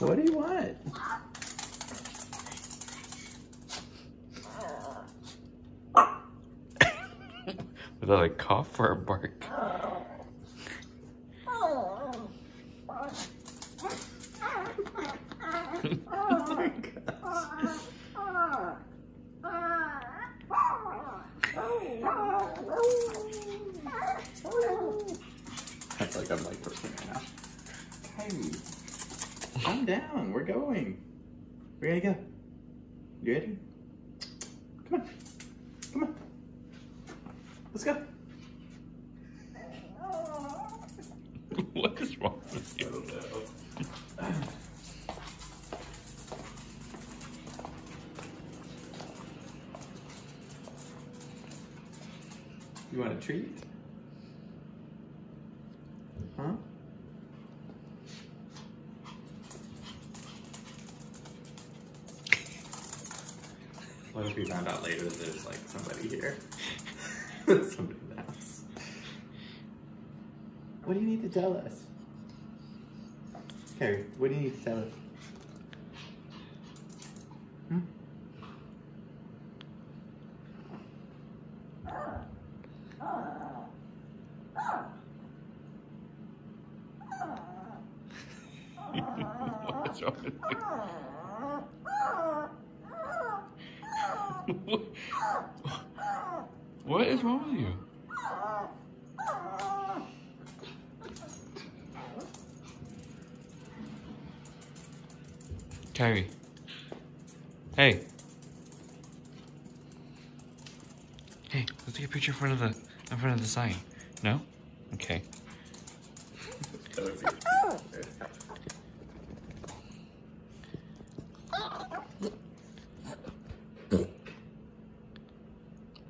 What do you want? Was that a cough or a bark? Oh my gosh. That's like a microphone now. Kyrie, calm down. We're going. We're gonna go. You ready? Come on. Come on. Let's go. What is wrong with you? You want a treat? Huh? What if we found out later that there's like somebody here? Somebody else. What do you need to tell us? Carrie, what do you need to tell us? Hmm? What's wrong with you? What is wrong with you? Kyrie. Hey. Hey, let's take a picture in front of the sign. No? Okay.